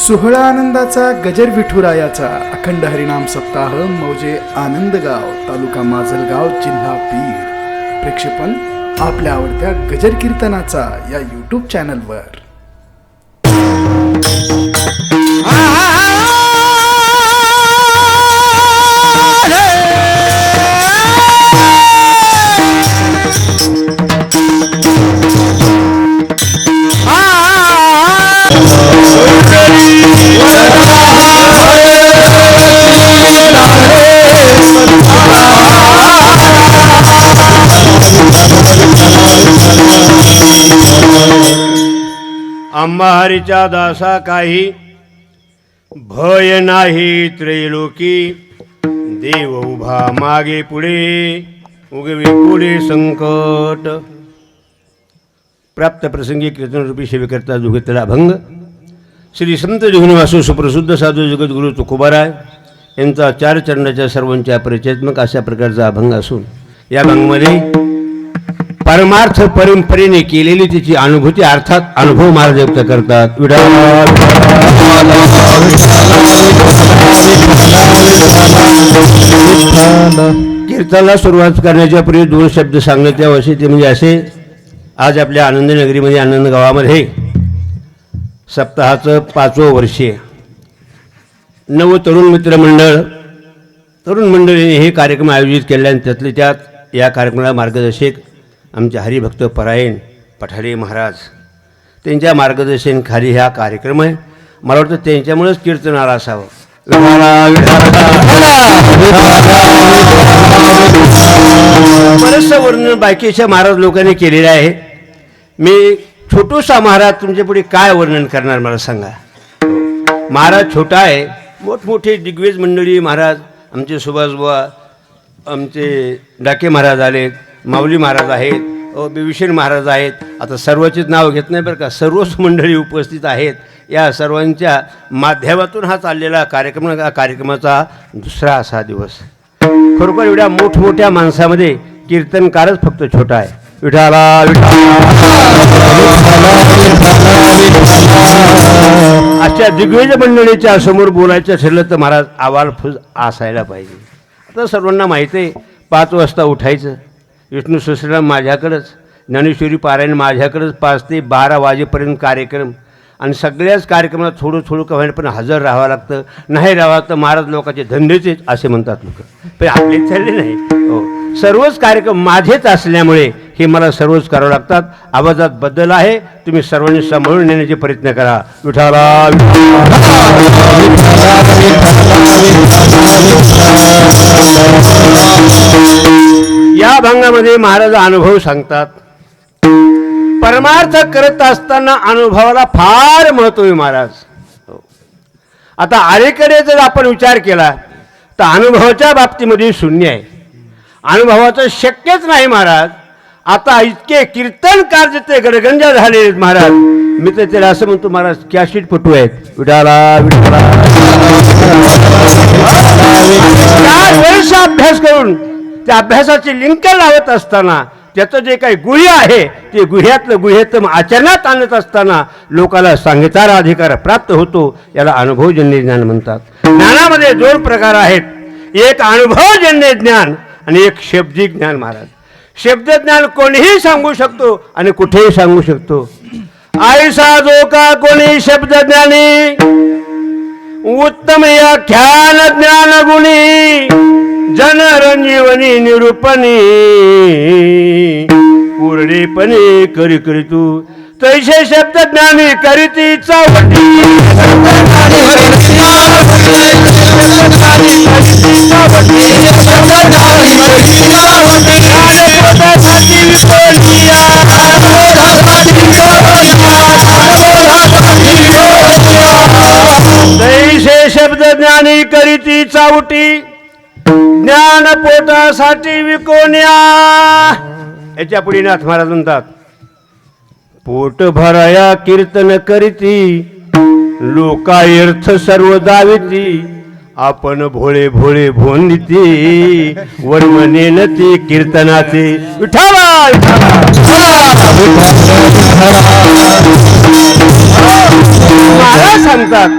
सोहळा आनंदाचा गजर विठुरायाचा अखंड हरिनाम सप्ताह मौजे आनंदगाव तालुका माजलगाव जिल्हा बीड प्रक्षेपण आपल्या आवडत्या गजर कीर्तनाचा या यूट्यूब चॅनलवर। आम्हा हरीच्या दासा काही भय नाही त्रैलोकी, देव उभा मागे पुढे उगवी पुढे संकट। प्राप्त प्रसंगी कीर्तनरूपी सेवेकरता जुगतला भंग श्री संत जगन्वासू सुप्रसिद्ध साधू जगद्गुरु तुकोबाराय यांचा चार चरणाच्या सर्वांच्या परिचयात्मक अशा प्रकारचा अभंग असून या भंगमध्ये परमार्थ परंपरेने केलेली त्याची अनुभूती अर्थात अनुभव महाराज व्यक्त करतात। कीर्तनाला सुरुवात करण्याच्या पूर्वी दोन शब्द सांगण्यात यावे ते म्हणजे असे, आज आपल्या आनंद नगरीमध्ये आनंद गावामध्ये सप्ताहाचं 5वं वर्ष नव तरुण मित्र मंडळ तरुण मंडळीने हे कार्यक्रम आयोजित केले आणि त्यातले त्यात या कार्यक्रमाला मार्गदर्शक आमचे हरिभक्त परायण पठारे महाराज त्यांच्या मार्गदर्शनाखाली हा कार्यक्रम आहे। मला वाटतं त्यांच्यामुळेच कीर्तन आला असावं। बरंचसं वर्णन बाकीच्या महाराज लोकांनी केलेलं आहे। मी छोटूसा महाराज तुमच्या पुढे काय वर्णन करणार मला सांगा। महाराज छोटा आहे, मोठमोठे दिग्गज मंडळी महाराज आमचे सुभाषबुवा आमचे डाके महाराज आलेत, माऊली महाराज आहेत, बिभीषण महाराज आहेत। आता सर्वांचेच नाव घेत नाही बरं का, सर्वच मंडळी उपस्थित आहेत। या सर्वांच्या माध्यमातून हा चाललेला कार्यक्रमाचा दुसरा असा दिवस। खरोखर एवढ्या मोठमोठ्या माणसामध्ये कीर्तनकारच फक्त छोटा आहे। विठाला अशा दिग्गज मंडळीच्या समोर बोलायचं ठरलं तर महाराज आवाज फुज असायला पाहिजे। आता सर्वांना माहीत आहे 5 वाजता उठायचं, विष्णू सहस्रनाम माझ्याकडंच, ज्ञानेश्वरी पारायण माझ्याकडंच, 5 ते 12 वाजेपर्यंत कार्यक्रम आणि सगळ्याच कार्यक्रमात थोडं थोडं का होईना पण हजर राहावं लागतं। नाही राहावं तर महाराज लोकांचे धंदेच असे म्हणतात लोक, पण आपले चालले नाही हो। सर्वच कार्यक्रम माझेच असल्यामुळे हे मला सर्वच करावं लागतात। आवाजात बदल आहे, तुम्ही सर्वांनी सांभाळून नेण्याचे प्रयत्न करा। विठाला या भंगामध्ये महाराज अनुभव सांगतात। परमार्थ करत असताना अनुभवाला फार महत्त्व आहे महाराज। आता अलीकडे जर आपण विचार केला तर अनुभवाच्या बाबतीमध्ये शून्य आहे, अनुभवाचं शक्यच नाही महाराज। आता इतके कीर्तनकार जिथे गडगंजा झाले महाराज, मी तर त्याला असं म्हणतो महाराज कॅसेट पटू आहेत। विठाला विठाला 4 वर्ष अभ्यास करून त्या अभ्यासाची लिंक लावत असताना त्याचं जे काही गुह्य आहे ते गुह्यातलं गुह्यतम आचरणात आणत असताना लोकांना सांगतारा अधिकार प्राप्त होतो। याला अनुभवजन्य ज्ञान म्हणतात। ज्ञानामध्ये 2 प्रकार आहेत, एक अनुभवजन्य ज्ञान आणि एक शब्दी ज्ञान महाराज। शब्दज्ञान कोणीही सांगू शकतो आणि कुठेही सांगू शकतो। आयसा जो का कोणी शब्दज्ञानी, उत्तम या ख्यान ज्ञान गुणी, जनरंजीवनी निरूपणी, पूर्णेपणे करी करी तू तैसे शब्दज्ञानी करीती चावटी। तैसे शब्दज्ञानी करीती चावटी, ज्ञान पोटासाठी विकोण्या। याच्या पुढे नाथ महाराज म्हणतात, पोट भराया कीर्तन करीती, लोकायर्थ सर्व दाविती, आपण भोळे भोळे भोंदिती, वर्मनेन ती कीर्तनाचे। विठाला महाराज सांगतात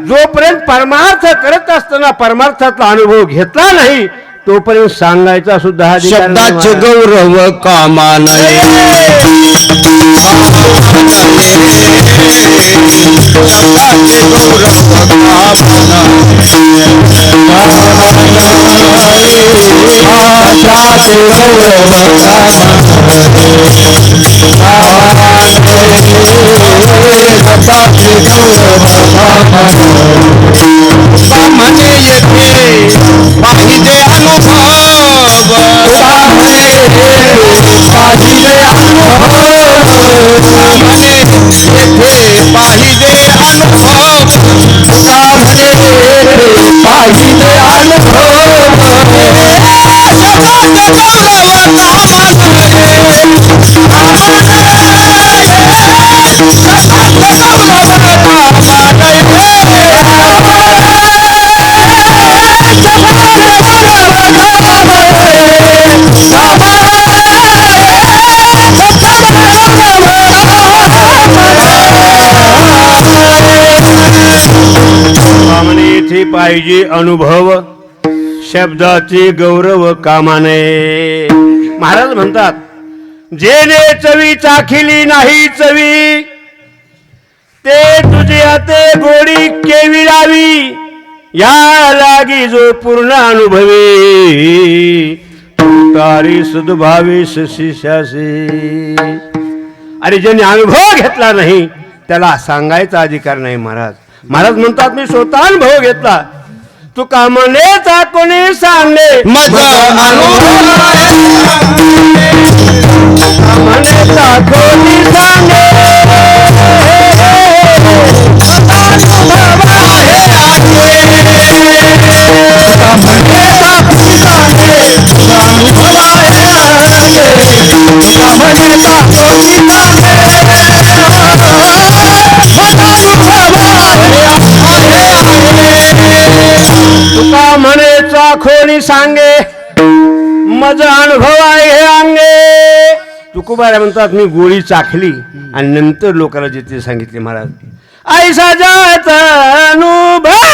जोपर्यंत परमार्थ करत असताना परमार्थाचा अनुभव घेतला नाही तोपर्यंत सांगायचा सुद्धा अधिकार नाही शब्दाचे महाराज. गौरव कामा नये शब्दाचे गौरव कामा कामने येथे पाहिजे अनुभव कामने पाहिजे अनुभव कामने येथे पाहिजे अनुभव कामने पाहिजे कामनेचे पाहिजे अनुभव शब्दाचे गौरव कामाने. महाराज म्हणतात जेने चवी चाखिली नाही चवी ते तुझे आते गोडी केवी लावी या लागी जो पूर्ण अनुभवी तारी सद्भावे शिष्यासे. अरे ज्याने अनुभव घेतला नाही त्याला सांगायचा अधिकार नाही महाराज. महाराज म्हणतात मी स्वतः अनुभव घेतला तू कामनेचा कोणी सांगले माझा अनुभव कामनेचा कोणी सांगे तुका म्हणेचा कोणी सांगे मज अनुभव आहे हे अंगे. तुकोबारा म्हणतात मी गोळी चाखली आणि नंतर लोकांना जिथे सांगितले महाराज ऐसा जाता अनुभव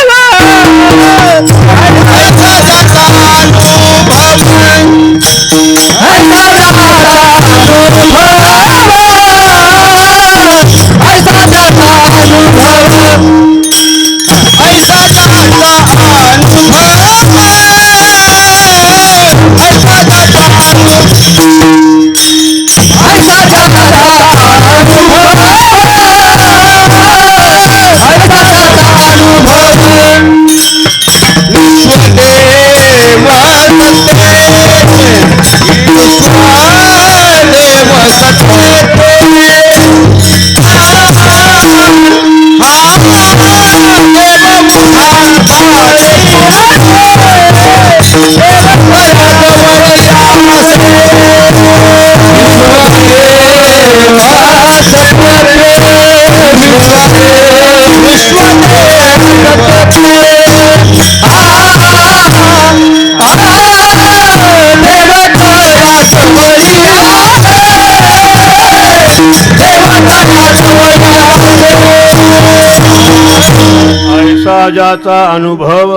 ज्याचा अनुभव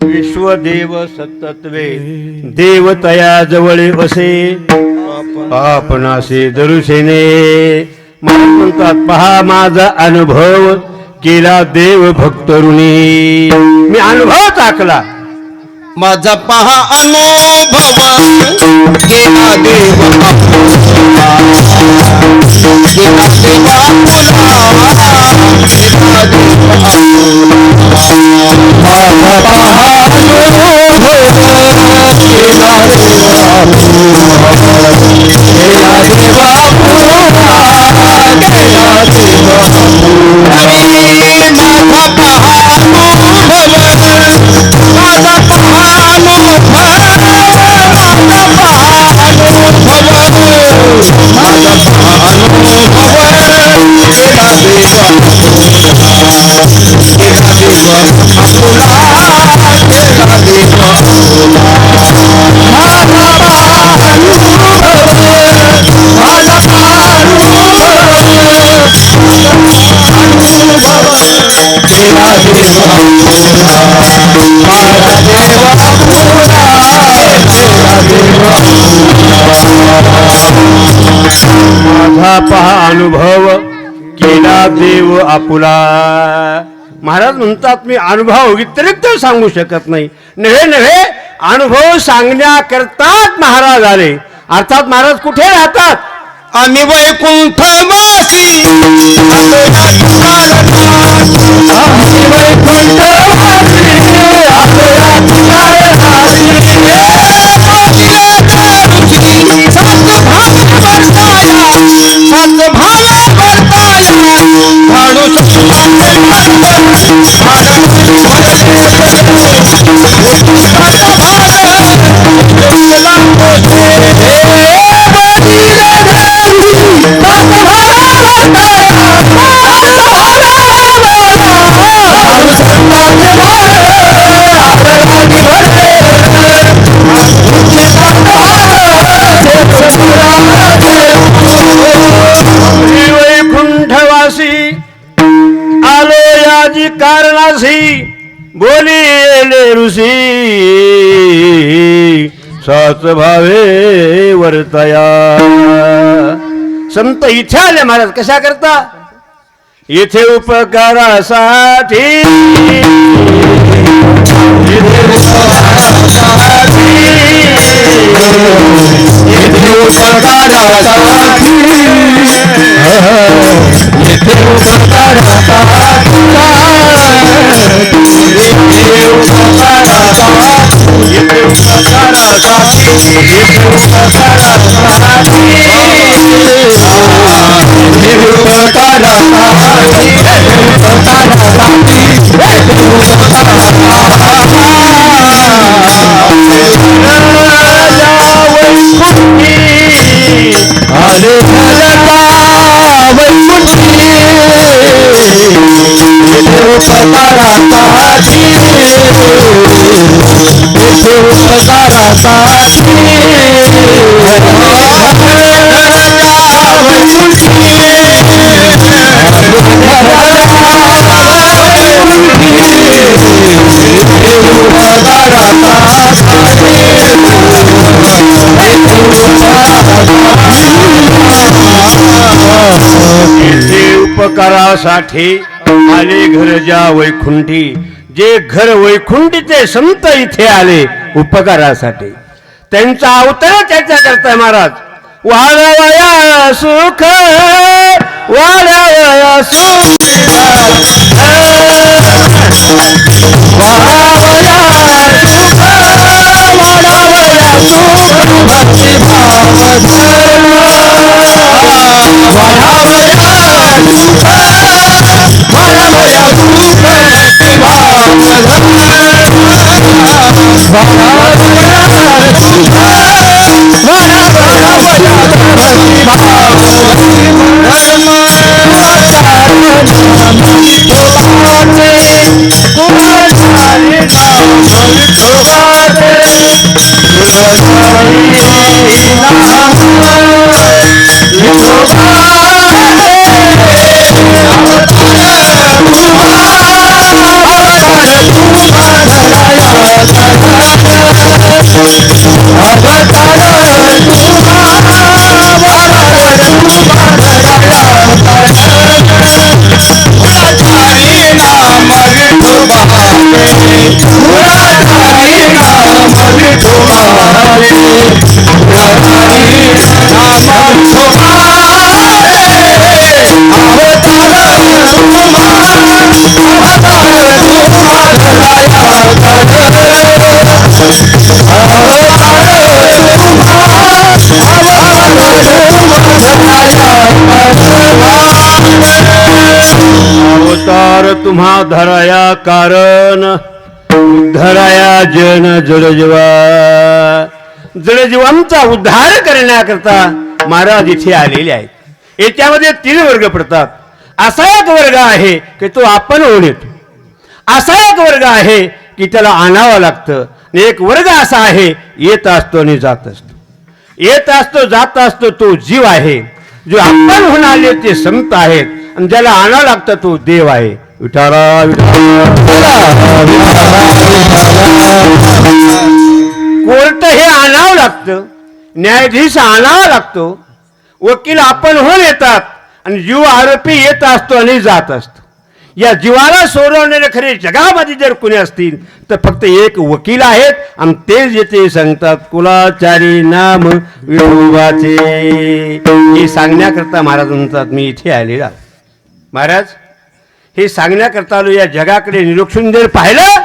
विश्वदेव सत्तत्वे देवतया जवळे वसे आपणासे दरुसेने. म्हणतात पहा माझा अनुभव केला देव भक्तरुणी. मी अनुभव टाकला माझा पहा अनुभव केला देव माझा पहा अनुभव केला देव आपुला. महाराज म्हणतात मी अनुभव व्यतिरिक्त सांगू शकत नाही. नव्हे नव्हे अनुभव सांगण्याकरताच महाराज आले. अर्थात महाराज कुठे राहतात? आम्ही वैकुंठवासी वैकुंठवासी आलो याजी कारणासी बोलिले ऋषी साच भावे वर्तया. संत इथे आले महाराज कशा करता? इथे उपकारासाठी उपकारासाठी आले घर ज्या वैकुंठी. जे घर वैकुंठीचे संत इथे आले उपकारासाठी. त्यांचा अवतार त्याच्या करताय महाराज. वाढवया सुख वाढवया सुख अवतार तुम्हा धराया कारण उद्धराया जन जडजीवा. जडजीवांचा उद्धार करण्याकरता महाराज इथे आलेले आहेत. याच्यामध्ये 3 वर्ग पडतात. असा एक वर्ग आहे की तो आपण होऊन येतो. असा एक वर्ग आहे की त्याला आणावं लागतं. एक वर्ग असा आहे येत असतो आणि जात असतो. येत असतो जात असतो तो जीव आहे. जो आपण होऊन आले ते संत आहेत आणि ज्याला आणावं लागतं तो देव आहे. विठाला कोर्ट हे आणावं लागतं. न्यायाधीश आणावा लागतो. वकील आपण होऊन येतात आणि जीव आरोपी येत असतो आणि जात असतो. या जीवाला सोडवणारे खरे जगामध्ये जर कोणी असतील तर फक्त एक वकील आहेत आणि तेच येते सांगतात कुलाचारी नाम विठोबाचे. हे सांगण्याकरता महाराज म्हणतात मी इथे आलेला. महाराज हे सांगण्याकरता आलो. या जगाकडे निरीक्षण जर पाहिलं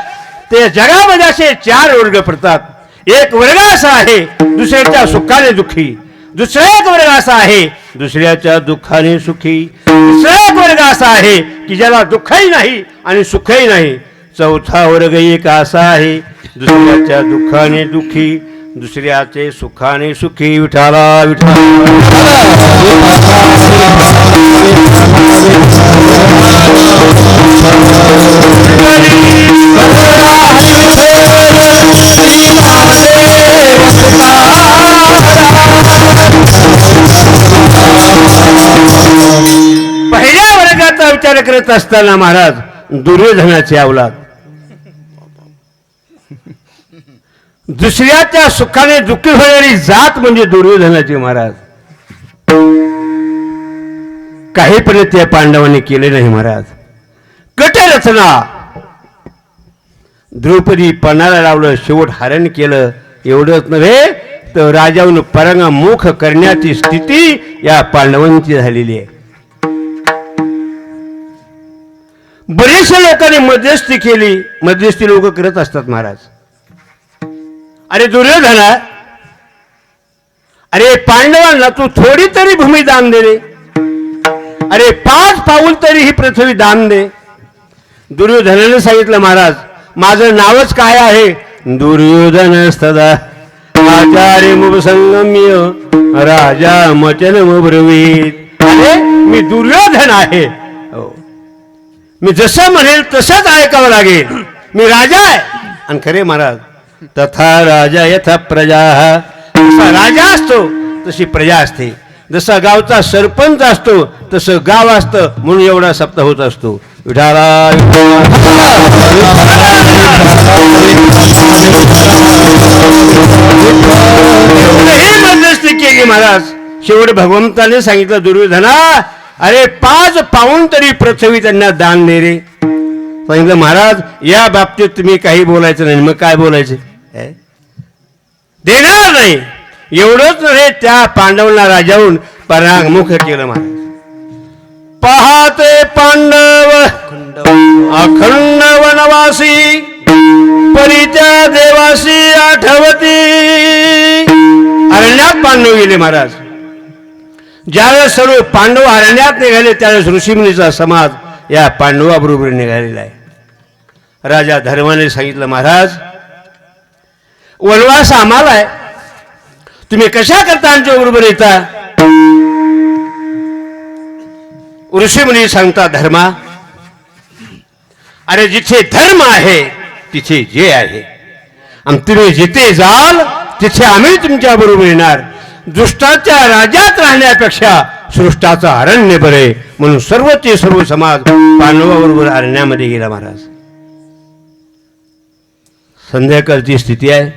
तर जगामध्ये असे 4 वर्ग पडतात. एक वर्ग असा आहे दुसऱ्याच्या सुखाने दुःखी, दुसरा एक वर्ग असा आहे दुसऱ्याच्या दुःखाने सुखी, दुसरा एक वर्ग असा आहे की ज्याला दुःखही नाही आणि सुखही नाही, चौथा वर्ग एक असा आहे दुसऱ्याच्या दुःखाने दुःखी, दुसऱ्याचे सुखाने सुखी. विठाला विठा पहिल्या वर्गाचा विचार करत असताना महाराज दुर्योधनाचे अवलाद, दुसऱ्याच्या सुखाने दुःखी होणारी जात म्हणजे दुर्योधनाची. महाराज काही पण त्या पांडवांनी केले नाही. महाराज कटरचना द्रौपदी पणाला लावलं, शेवट हरण केलं. एवढंच नव्हे तर राजाहून परांगमुख करण्याची स्थिती या पांडवांची झालेली आहे. बरेचशा लोकांनी मध्यस्थी केली. मध्यस्थी लोक करत असतात महाराज. अरे दुर्योधना, अरे पांडवांना तू थोडी तरी भूमी दान दे रे. अरे 5 पाऊल तरी ही पृथ्वी दान दे. दुर्योधनाने सांगितलं महाराज माझं नावच काय आहे दुर्योधन सदा आचार्य मुपसंगम्य राजा मचनम ब्रवीत. अरे मी दुर्योधन आहे. मी जसं म्हणेल तसंच ऐकावं लागेल. मी राजा आहे. आणि खरे महाराज तथा राजा यथा प्रजा, जसा राजा असतो तशी प्रजा असते. जसा गावचा सरपंच असतो तसं गाव असतं. म्हणून एवढा सप्ताह होत असतो. विठाला मध्यस्थी केली महाराज. शेवट भगवंताने सांगितलं दुर्योधना अरे 5 पाऊण तरी पृथ्वी त्यांना दान दे रे. सांगितलं महाराज या बाबतीत तुम्ही काही बोलायचं नाही. मग काय बोलायचं, देणार नाही. एवढंच नाही त्या पांडवांना राजाहून परांगमुख केलं महाराज. पाहते पांडव अखंड वनवासी परीच्या देवासी आठवती. अरण्यात पांडव गेले महाराज. ज्यावेळेस सर्व पांडव अरण्यात निघाले त्यावेळेस ऋषीमुनीचा समाज या पांडवाबरोबर निघालेला आहे. राजा धर्माने सांगितलं महाराज वनवास आम्हाला आहे, तुम्ही कशा करता आमच्या बरोबर येता. ऋषीमुनी सांगता धर्मा, अरे जिथे धर्म आहे तिथे जे आहे आणि तुम्ही जिथे जाल तिथे आम्ही तुमच्या बरोबर येणार. दुष्टाच्या राज्यात राहण्यापेक्षा सृष्टाचा अरण्य बरे. म्हणून सर्वचे सर्व समाज पांडवाबरोबर अरण्यामध्ये गेला महाराज. संध्याकाळची स्थिती आहे.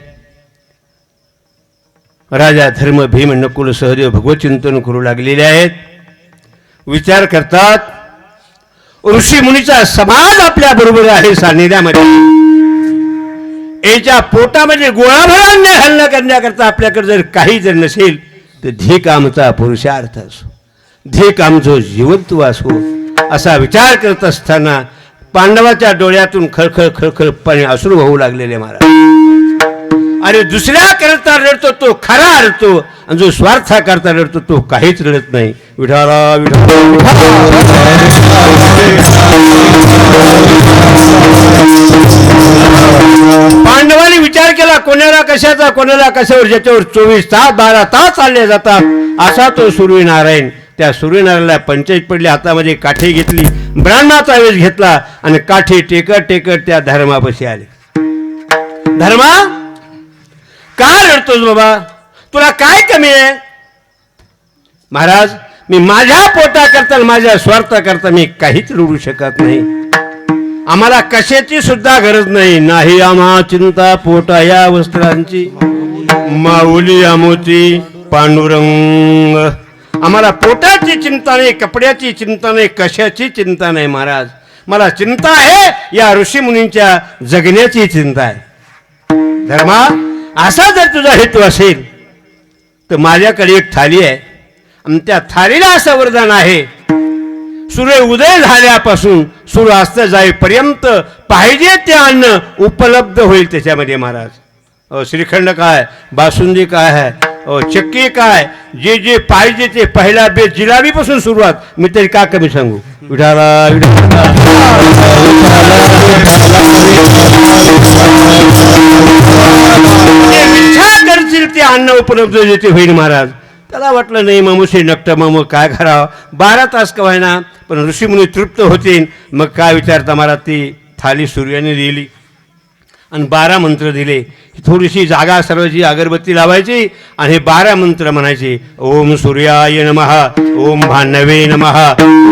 राजा धर्म भीम नकुल सहदेव भगवत चिंतन करू लागलेले आहेत. विचार करतात ऋषी मुनीचा समाज आपल्या बरोबर आहे सान्निध्यामध्ये. याच्या पोटामध्ये गोळाभर अन्न घालणं करण्याकरता आपल्याकडे जर काही जर नसेल तर धीक आमचा पुरुषार्थ असो, धीक आमचं जीवत्व असो असा विचार करत असताना पांडवाच्या डोळ्यातून खळखळ खळखळ पाणी अश्रू वाहू लागलेले महाराज. अरे दुसऱ्या करता रडतो तो खरा रडतो आणि जो स्वार्था करता रडतो तो काहीच रडत नाही. विठाला पांडवांनी विचार केला कोणाला कशाचा कोणाला कशावर, ज्याच्यावर 24 तास 12 तास चालले जातात असा तो सूर्यनारायण. त्या सूर्यनारायणाला पंचायत पडली. हातामध्ये काठी घेतली, ब्राह्मणाचा वेश घेतला आणि काठी टेकत टेकत त्या धर्मापाशी आले. धर्मा का रडतोस बाबा, तुला काय कमी आहे. महाराज मी माझ्या पोटा करता माझ्या स्वार्था करता मी काहीच रडू शकत नाही. आम्हाला कशाची सुद्धा गरज नाही. नाही आम्हा चिंता पोटा या वस्त्रांची माऊली आमोची पांडुरंग. आम्हाला पोटाची चिंता नाही, कपड्याची चिंता नाही, कशाची चिंता नाही महाराज. मला चिंता आहे या ऋषीमुनींच्या जगण्याची चिंता आहे. धर्मा, असा जर तुझा हेतू असेल तर माझ्याकडे एक थाली आहे आणि त्या थालीला असं वरदान आहे, सूर्य उदय झाल्यापासून सूर्यास्त जाईपर्यंत पाहिजे ते अन्न उपलब्ध होईल त्याच्यामध्ये महाराज. श्रीखंड काय, बासुंदी काय आहे, चक्की काय, जे जे पाहिजे ते पहिला बेस जिलाबीपासून सुरुवात. मी तरी का कमी सांगू. विठाला इच्छा करतील ते अन्न उपलब्ध जेथे होईल महाराज. त्याला वाटलं नाही मामुशी नकट मामू काय करावं, 12 तास का व्हायना पण ऋषीमुनी तृप्त होतील. मग काय विचारता महाराज, ती थाली सूर्याने दिली आणि 12 मंत्र दिले. थोडीशी जागा सर्वांची अगरबत्ती लावायची आणि हे 12 मंत्र म्हणायचे. ओम सूर्याय नमः, ओम भान्नवे नमः,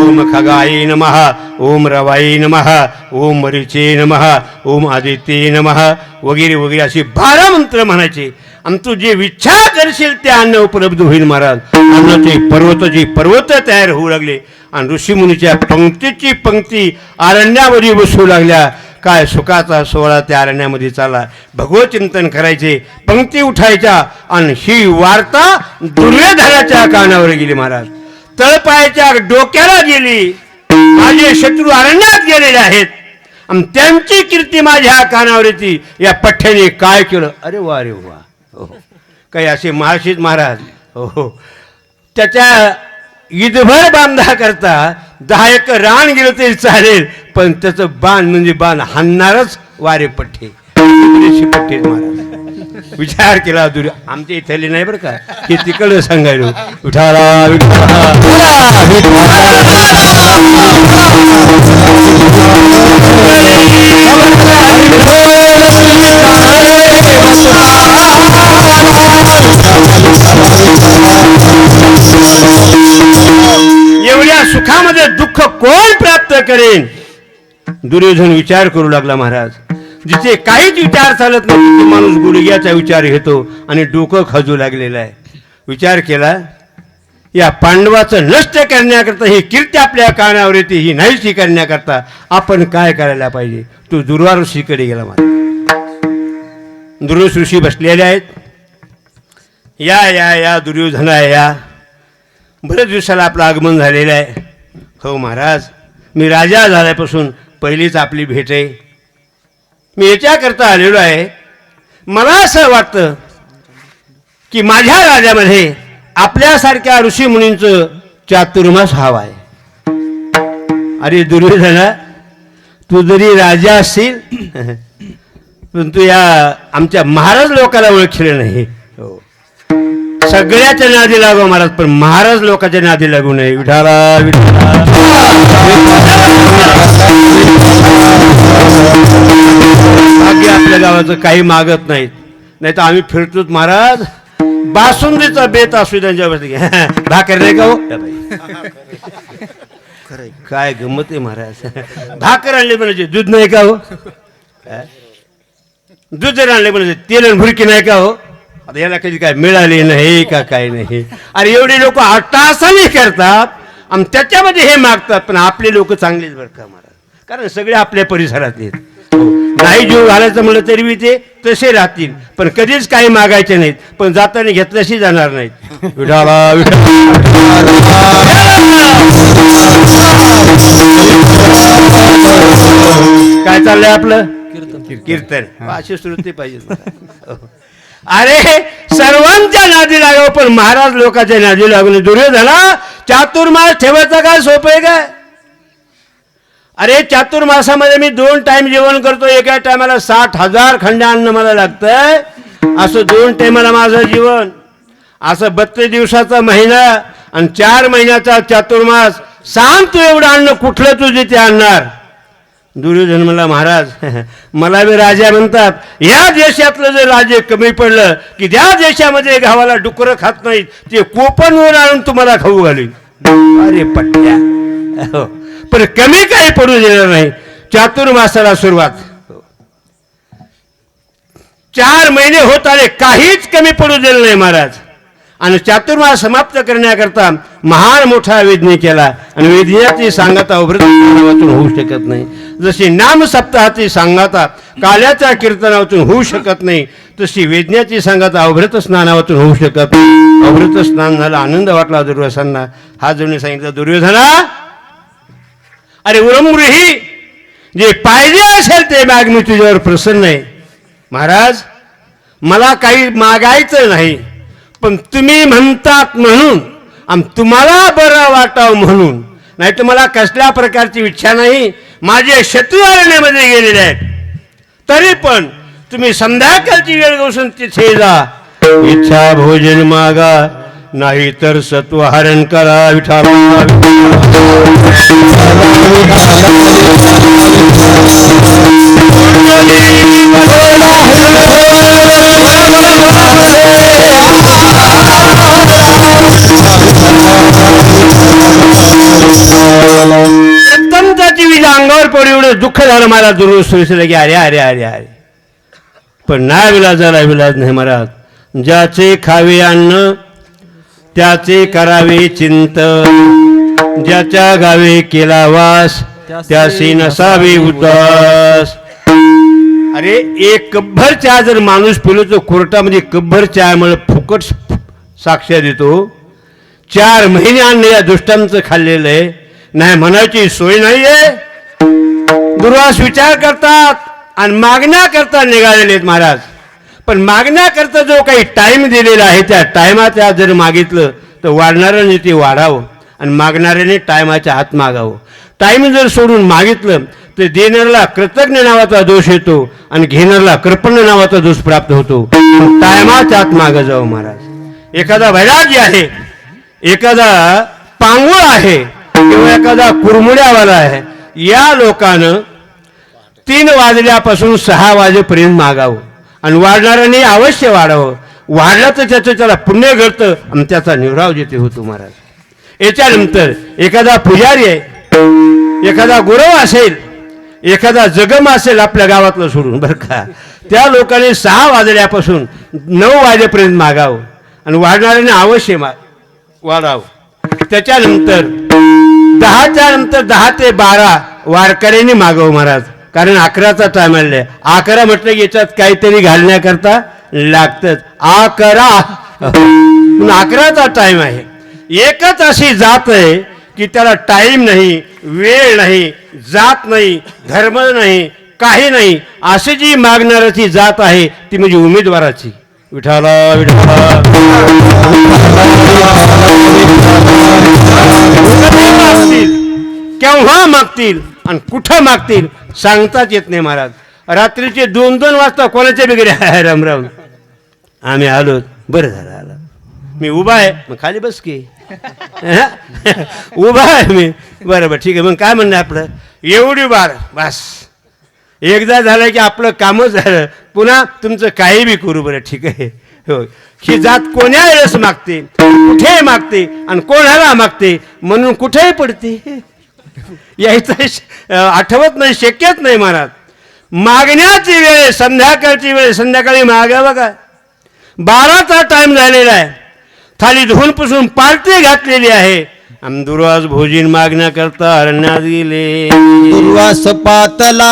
ओम खगाय नमः, ओम रवाय नमः, ओम मरीचे नमः, ओम आदित्ये नमः वगैरे वगैरे अशी 12 मंत्र म्हणायचे. आणि तू जे इच्छा करशील ते अन्न उपलब्ध होईल महाराज. अन्नाचे पर्वत तयार होऊ लागले आणि ऋषीमुनीच्या पंक्तीची पंक्ती अरण्यामध्ये बसू लागल्या. काय सुखाचा सोहळा त्या अरण्यामध्ये चालला. भगवत चिंतन करायचे, पंक्ती उठायच्या आणि ही वार्ता दुर्योधनाच्या कानावर गेली महाराज. तळपायाच्या डोक्याला गेली. माझे शत्रू अरण्यात गेलेले आहेत आणि त्यांची कीर्ती माझ्या कानावर येते. या पठ्ठ्याने काय केलं. अरे वा रे वा. हो, काही असे महाशीत महाराज. हो, त्याच्या ईदभर बांधा करता 10 एकर रान गेलं तरी चालेल, पण त्याचं बाण म्हणजे बाण हाणणारच वारे पठ्ठे. पठ्ठे महाराज विचार केला. आमच्या इथले नाही बरं का, हे तिकडं सांगायलो. विठाला एवढ्या सुखामध्ये दुःख कोण प्राप्त करेन. दुर्योधन विचार करू लागला महाराज. जिथे काहीच विचार चालत नाही तिथे माणूस गुडघ्याचा विचार घेतो आणि डोकं खजू लागलेलं आहे. विचार केला, या पांडवाचं नष्ट करण्याकरता ही कीर्ती आपल्या कानावर येते, ही नाहीशी करण्याकरता आपण काय करायला पाहिजे. तो दुर्वा ऋषीकडे गेला महाराज. दुर्वास ऋषी बसलेले आहेत. या या या दुर्योधना या, बरेच दिवसाला आपलं आगमन झालेलं आहे. हो महाराज, मी राजा झाल्यापासून पहिलीच आपली भेट आहे. मी याच्याकरता आलेलो आहे. मला असं वाटतं की माझ्या राज्यामध्ये आपल्यासारख्या ऋषीमुनींचं चातुर्मास हवा आहे. अरे दुर्योधना, तू जरी राजा असशील पण तू या आमच्या महाराज लोकांना ओळखले नाही. हो, सगळ्याच्या नादी लागू महाराज, पण महाराज लोकांच्या नादी लागू नये. विठाला विठाला. भाग्य आपल्या गावाचं काही मागत नाहीत, नाही तर आम्ही फिरतोच महाराज. बासुंदीचा बेत असू त्यांच्यावरती भाकर नाही का हो. काय गमत आहे महाराज. भाकर आणले म्हणजे दूध नाही का हो. दूध जर आणले म्हणजे तेल भुरकी नाही का हो. आता याला कधी काय मिळाले नाही का काय नाही. अरे एवढे लोक अट्टाहासाने करतात आणि त्याच्यामध्ये हे मागतात, पण आपले लोक चांगलेच बरं का महाराज, कारण सगळे आपल्या परिसरात आहेत. नाही जीव घालायचं म्हणलं तरी मी ते तसे राहतील, पण कधीच काही मागायचे नाहीत, पण जाताना घेतल्याशी जाणार नाहीत. विठाला काय चाललंय आपलं कीर्तन. अशी श्रुती पाहिजे. अरे सर्वांच्या नादी लागावं, पण महाराज लोकांच्या नादी लागून. दुर्योधना, चातुर्मास ठेवायचा काय सोपं आहे काय. अरे चातुर्मासामध्ये मी 2 टाइम जेवण करतो. एका टायमाला 60,000 खंड अन्न मला लागतंय. असं 2 टायमाला माझं जीवन. असं 32 दिवसाचा महिना आणि 4 महिन्याचा चातुर्मास. सांग तू एवढं अन्न कुठलं तुझे ते आणणार. दुर्योधन म्हणला, महाराज मला बी राजा म्हणतात. या देशातलं जर राजे कमी पडलं की त्या देशामध्ये गावाला डुकरं खात नाहीत, ते कोपनवर आणून तुम्हाला खाऊ घालीन. अरे पट्ट्या, पण कमी काही पडू देणार नाही. चातुर्मासाला सुरुवात. 4 महिने होत आले, काहीच कमी पडू दिलं नाही महाराज. आणि चातुर्मास समाप्त करण्याकरता महान मोठा वेदने केला आणि वेदनेची सांगता अवृत नावातून होऊ शकत नाही. जशी नाम सप्ताहाची सांगता काल्याच्या कीर्तनातून होऊ शकत नाही तशी वेदनेची सांगता अवृत स्नानावातून होऊ शकत नाही. अवृत स्नान झालं, आनंद वाटला दुर्योधनांना. हा जणू सांगितलं, दुर्योधना अरे उरमुरही जे पाहिजे असेल ते माग, मी तुझ्यावर प्रसन्न आहे. महाराज मला काही मागायचं नाही, पण तुम्ही म्हणतात म्हणून आणि तुम्हाला बरं वाटावं म्हणून, नाही तर मला कसल्या प्रकारची इच्छा नाही. माझे शत्रू अरण्यामध्ये गेलेले आहेत, तरी पण तुम्ही संध्याकाळची वेळ घेऊन तिथे जा. इच्छा भोजन मागा, नाही तर सत्वहरण करा. विठा त्याची विज अंगावर पडली. एवढं दुःख झालं मला दुरुस्त की अरे अरे अरे अरे. पण नाही विलाजाला विलाज नाही महाराज. ज्याचे खावे अन्न त्याचे करावे चिंतन, ज्याच्या गावे केला वास त्याशी नसावे उदास. अरे एक कब्भर चहा जर माणूस पिलो तर कोर्टामध्ये कब्भर चहामुळे फुकट साक्ष देतो. 4 महिने अन्न या दुष्टांचं खाल्लेलं आहे, नाही म्हणायची सोय नाहीये. दुर्वास विचार करतात आणि मागण्याकरता निघालेले आहेत महाराज. पण मागण्याकरता जो काही टाइम दिलेला आहे त्या टायमाच्या जर मागितलं तर वाढणाऱ्याने ते वाढावं आणि मागणाऱ्याने टायमाच्या हात मागावं. टाइम जर सोडून मागितलं तर देणाऱ्याला कृतज्ञ नावाचा दोष येतो आणि घेणाऱ्याला कृपण नावाचा दोष प्राप्त होतो. टायमाच्या हात मागं जावं महाराज. एखादा वैराग्य आहे, एखादा पांगुळ आहे किंवा एखादा कुरमुड्यावाला आहे, या लोकांनं 3 वाजल्यापासून 6 वाजेपर्यंत मागावं आणि वाढणाऱ्याने अवश्य वाढावं. वाढलं तर त्याचं त्याला पुण्य घडतं आणि त्याचा निवराव जेथे होतो महाराज. याच्यानंतर एखादा पुजारी आहे, एखादा गुरव असेल, एखादा जगम असेल आपल्या गावातलं सोडून बरं का, त्या लोकांनी 6 वाजल्यापासून 9 वाजेपर्यंत मागावं आणि वाढणाऱ्याने अवश्य वाढावं. त्याच्यानंतर 10च्या नंतर 10 ते 12 वारकऱ्यांनी मागावं महाराज. कारण 11चा टाइम आलेला आहे. 11 म्हटलं की याच्यात काहीतरी घालण्याकरता लागतच. 11चा टाइम आहे. एकच अशी जात आहे की त्याला टाइम नाही, वेळ नाही, जात नाही, धर्म नाही, काही नाही. अशी जी मागणाऱ्याची जात आहे ती म्हणजे उमेदवाराची. विठाला विठाला केव्हा मागतील आणि कुठं मागतील सांगताच येत नाही महाराज. रात्रीचे 2-2 वाजता कोणाच्या बिगडे राम राम आम्ही आलो. बरं झालं आलं, मी उभा आहे. मग खाली बस की. उभा आहे मी. बरोबर ठीक आहे. मग काय म्हणणं आपलं, एवढी बार बस. एकदा झालं की आपलं कामच झालं. पुन्हा तुमचं काही बी करू. बरं ठीक आहे. हो, ही जात कोण्या वेळेस मागते, कुठे मागते आणि कोणाला मागते म्हणून कुठेही पडते यायचं आठवत नाही, शक्यच नाही महाराज. मागण्याची वेळ संध्याकाळची वेळ. संध्याकाळी मागावं का. 12चा टाइम झालेला आहे. थाली धुवून पुसून पार्टी घातलेली आहे. आणि दुर्वास भोजन मागण्याकरता अरण्यात गेले. दुर्वास पातला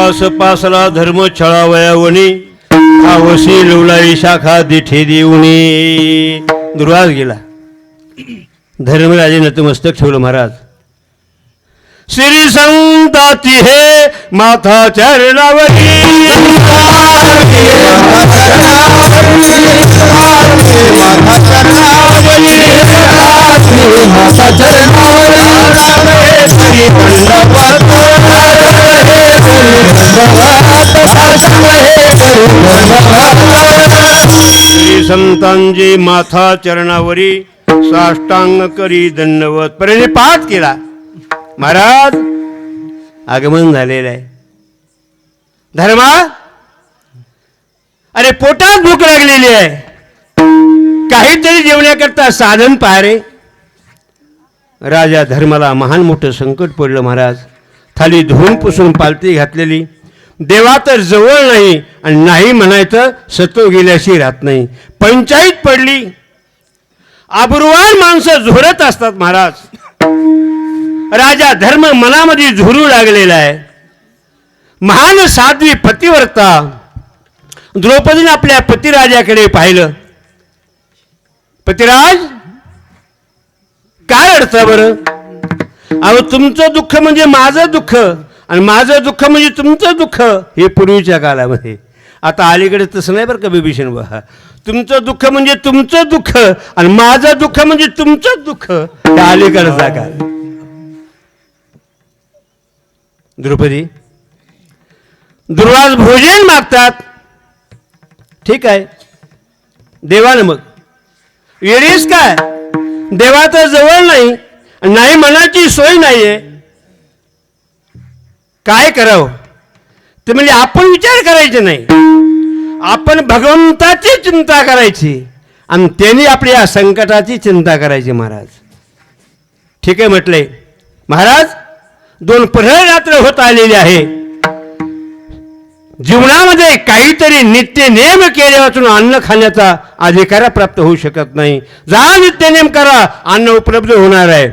दुर्वास पासला धर्म छळावयावणी आवशी लवलाई शाखा दिठे देऊनी. दुर्वास गेला. धर्मराजे नतमस्तक ठेवलं. महाराज श्री संताती हे माथा चरणावरी श्री संतांची माथा चरणावरी साष्टांग करी दंडवत प्रणिपात केला. महाराज आगमन झालेलं आहे. धर्मा, अरे पोटात भूक लागलेली आहे, काहीतरी जेवण्याकरता साधन पारे. राजा धर्माला महान मोठं संकट पडलं. महाराज खाली धुवून पुसून पालती घातलेली, देवा तर जवळ नाही आणि नाही म्हणायचं सत्व गेल्याशी राहत नाही. पंचायत पडली. आबरूवान माणसं झोरत असतात. महाराज राजा धर्म मनामध्ये झुरू लागलेला आहे. महान साध्वी पतिव्रता द्रौपदीने आपल्या पतिराजाकडे पाहिलं. पतिराज, काय अडतं बरं? अहो, तुमचं दुःख म्हणजे माझं दुःख आणि माझं दुःख म्हणजे तुमचं दुःख. हे पूर्वीच्या काळामध्ये. आता अलीकडे तसं नाही बरं का बिभीषण बहा. तुमचं दुःख म्हणजे तुमचं दुःख आणि माझं दुःख म्हणजे तुमचं दुःख. हे अलीकडचा काळ. द्रौपदी, दुर्वास भोजन मागतात. ठीक आहे, देवानं मग येडीस काय? देवा तर जवळ नाही, नाही मनाची सोय नाहीये. काय करावं ते म्हणजे आपण विचार करायचे नाही, आपण भगवंताची चिंता करायची आणि त्यांनी आपल्या या संकटाची चिंता करायची. महाराज ठीक आहे म्हटले. महाराज 2 प्रहर रात्र होत आलेली आहे. जीवनामध्ये काहीतरी नित्य नेम केले वाचून अन्न खाण्याचा अधिकार प्राप्त होऊ शकत नाही. जा नित्य नेम करा, अन्न उपलब्ध होणार आहे.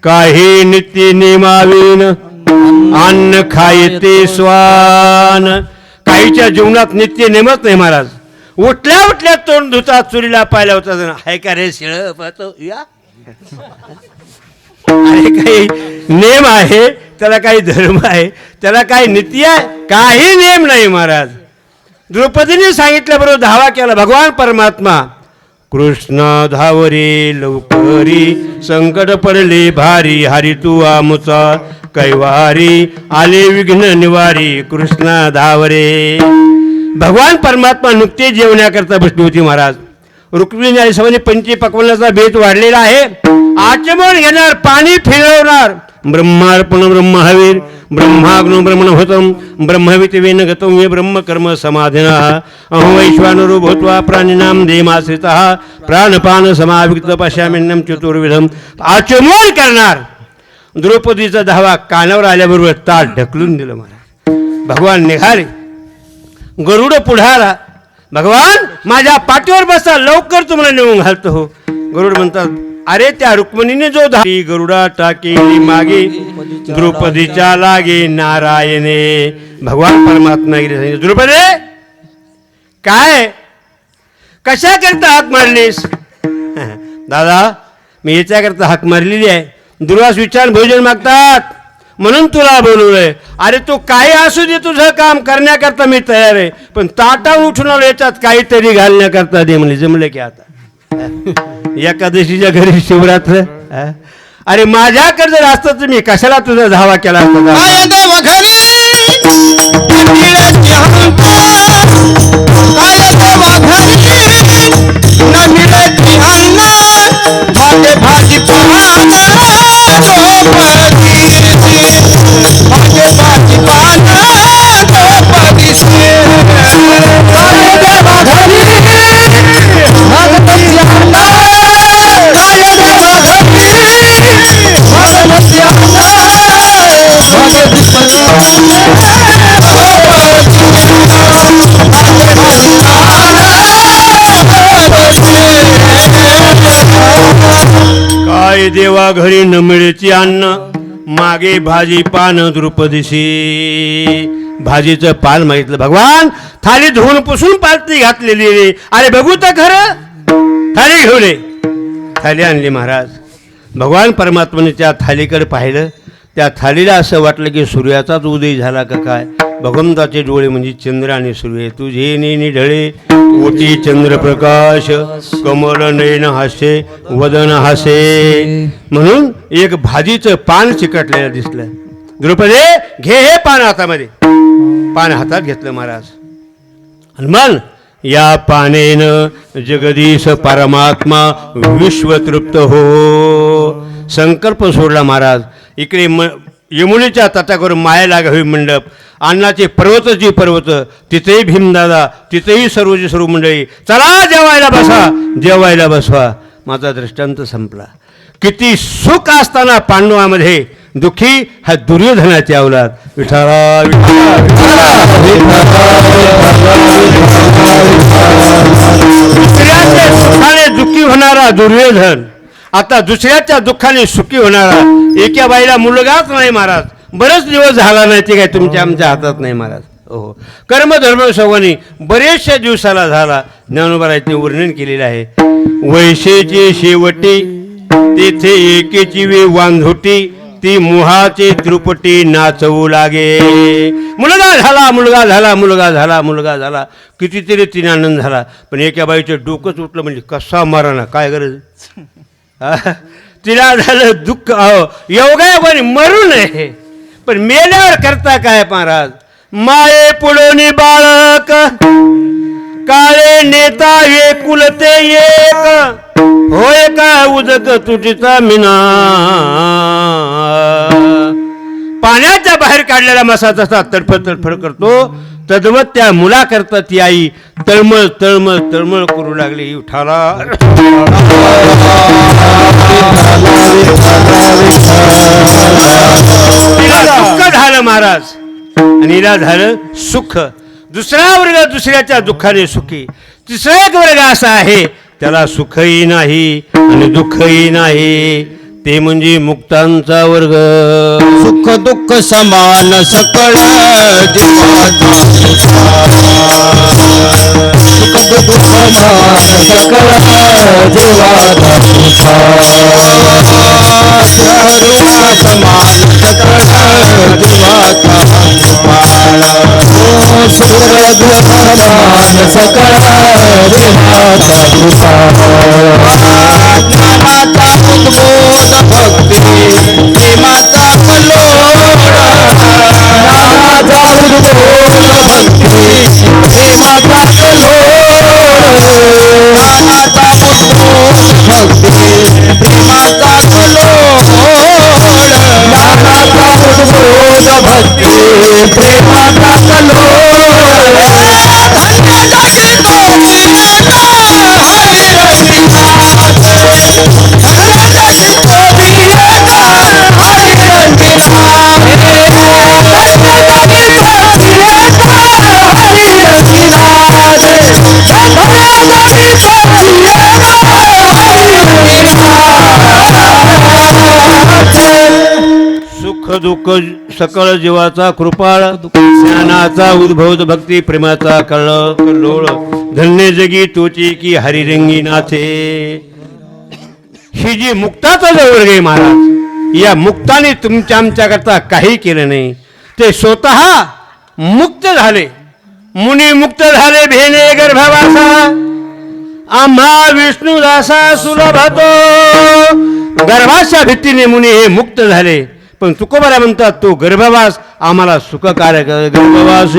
काही नित्य नेमावीन अन्न खायते स्वान. काहीच्या जीवनात नित्य नेमच नाही. महाराज उठल्या उठल्या तोंड धुतात, चुरीला पाहिला होता. हाय का रे शिळ पाहतो या. अरे काही नेम आहे, त्याला काही धर्म आहे, त्याला काही नीती आहे? काही नेम नाही. महाराज द्रौपदीने सांगितल्याबरोबर धावा केला. भगवान परमात्मा कृष्ण धावरे लवकरी, संकट पडले भारी, हरी तू आमुचा कैवारी, आले विघ्न निवारी, कृष्ण धावरे. भगवान परमात्मा नुकते जेवण्याकरता बसली होती. महाराज रुक्मिणी आणि सवनी पंचपक्वान्नाचा बेत वाढलेला आहे. आचमन घेणार, पाणी फिरवणार. ब्रह्मार्पण ब्रह्म हवीर, ब्रह्माग्नो ब्रह्मणभूतम, ब्रह्मवितवेन गतं ये ब्रह्मकर्म समाधिना, अहो वैश्वानरो भूत्वा प्राणिनां देमाश्रितः, प्राणपान समाविक्त पश्याम्यन्नं चतुर्विधम. आचमन करणार. द्रौपदीचा धावा कानावर आल्याबरोबर ताट ढकलून दिलं. महाराज भगवान निघाले. गरुड पुढाला. भगवान माझ्या पाठीवर बसा, लवकर तुम्हाला नेऊन घालतो हो. गरुड म्हणतात, अरे त्या रुक्मिणीने जो धावी गरुडा टाकेली मागे, द्रौपदीच्या लागे नारायणे. भगवान परमात्मा सांगितले, द्रौपदी काय कशा करता हाक मारलीस? दादा मी याच्याकरता हाक मारलेली आहे. दुर्वास विचार भोजन मागतात म्हणून तुला बोलवलंय. अरे तू काही असू दे, तुझं काम करण्याकरता मी तयार आहे, पण ताटावर उठून आलो याच्यात काहीतरी घालण्याकरता दे. म्हणजे जमलं की आता एकादशीच्या घरी शिवरात्र. अरे माझ्याकडे जर असतं तर मी कशाला तुझा धावा केला असता? काय देवा घरी न मिळेची अन्न, मागे भाजी पान द्रुपदिशी. भाजीचं पान मागितलं. भगवान थाली धुवून पुसून पालती घातलेली रे, अरे बघू तर खरं. थाली घेऊन ये. थाली आणली महाराज. भगवान परमात्म्याने त्या थालीकडे पाहिलं. त्या थालीला असं वाटलं की सूर्याचाच उदय झाला का काय. भगवंताचे डोळे म्हणजे चंद्र आणि सूर्य. तुझे नेनी ढळे ओटी चंद्रप्रकाश, कमल नयन हासे वदन हासे. म्हणून एक भाजीचं पान चिकटलेलं दिसलं. द्रौपदी घे हे पान हातामध्ये. पान हातात घेतलं महाराज. आणि मग या पानेनं जगदीश परमात्मा विश्वतृप्त हो संकल्प सोडला महाराज. इकडे यमुनेच्या तटावर माया लागावी मंडप, अन्नाचे पर्वतची पर्वत, तिथेही भीमदादा, तिथेही सर्वची सर्व मंडळी. चला जेवायला बसा, जेवायला बसवा. माझा दृष्टांत संपला. किती सुख असताना पांडवामध्ये दुःखी हा दुर्योधनाची अवलाद. विठाला दुसऱ्याच्या सुखाने दुःखी होणारा दुर्योधन आता दुसऱ्याच्या दुःखाने सुखी होणारा. एका बाईला मुलगाच नाही महाराज. बरेच दिवस झाला नाही ते काय तुमच्या आमच्या हातात नाही महाराज. हो कर्मधर्म सवानी बरेचशा दिवसाला झाला. ज्ञानोबारायने वर्णन केलेलं आहे. वैशेची शेवटी तेथे एकेची वे वांझोटी, ती मोहाचे त्रुपटी नाचवू लागे. मुलगा झाला, मुलगा झाला, मुलगा झाला, मुलगा झाला. कितीतरी तिने आनंद झाला. पण एका बाईचं डोकंच उठलं म्हणजे कसा माराना काय गरज. तिला झालं दुःख. योगायोगाने मरू नये पण मेल्यावर करता काय महाराज. माये पुढोनी बाळक काळे नेता एकुलते एक, होय का उदक तुटीचा मिना. पाण्याच्या बाहेर काढलेला मासा जसा तडफड तडफड करतो तद्वत त्या मुलाकरता ती आई तळमळ तळमळ तळमळ करू लागली. उठाला दुःख झालं महाराज आणि हिला झालं सुख. दुसरा वर्ग दुसऱ्याच्या दुःखाने सुखी. तिसरा एक वर्ग असा आहे त्याला सुखही नाही आणि दुःखही नाही. ते म्हणजे मुक्तांचा वर्ग. सुख दुःख समान सकळ जीवाचा. सुख दुःख समान सकळ जीवाचा. समान सकळ जीवाचा. सुख दुःख समान सकळ जीवाचा. ज्ञानाचा उद्बोध भक्ती प्रेमाचा कल्लोळ. ज्ञानाचा उद्बोध भक्ती प्रेमाचा कल्लोळ. ज्ञानाचा उद्बोध भक्ती प्रेमाचा कल्लोळ. ज्ञानाचा उद्बोध भक्ती प्रेमाचा सुख दुःख सकळ जीवाचा कृपाळ. ज्ञानाचा उद्भव भक्ती प्रेमाचा कल्लोळ. धन्य जगी तोची की हरिरंगी नाथे. ही जी मुक्ताचा जो वर्ग आहे महाराज, या मुक्ताने तुमच्या आमच्याकरता काही केलं नाही. ते स्वतः मुक्त झाले. मुनी मुक्त झाले भेने गर्भवासा. आम्हा विष्णुदासा सुलभतो. गर्भाच्या भीतीने मुनी हे मुक्त झाले. पण तुकोबारा म्हणतात तो गर्भवास आम्हाला सुखकारक. गर्भवास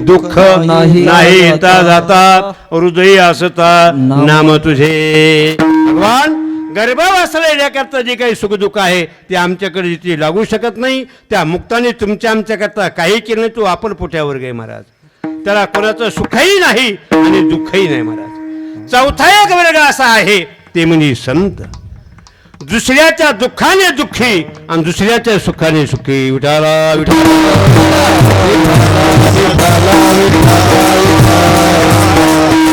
दुःख नाही येता जाता, हृदय असता नाम तुझे. भगवान गर्भवासाला येण्याकरता जे काही सुखदुःख आहे ते आमच्याकडे जिथे लागू शकत नाही. त्या मुक्ताने तुमच्या आमच्याकरता काही केलं नाही. तो आपण पोट्यावर गे महाराज. त्याला कोणाचं सुखही नाही आणि दुःखही नाही महाराज. चौथा एक वर्ग असा आहे ते म्हणजे संत. दुसऱ्याच्या दुःखाने दुःखी आणि दुसऱ्याच्या सुखाने सुखी. विठाला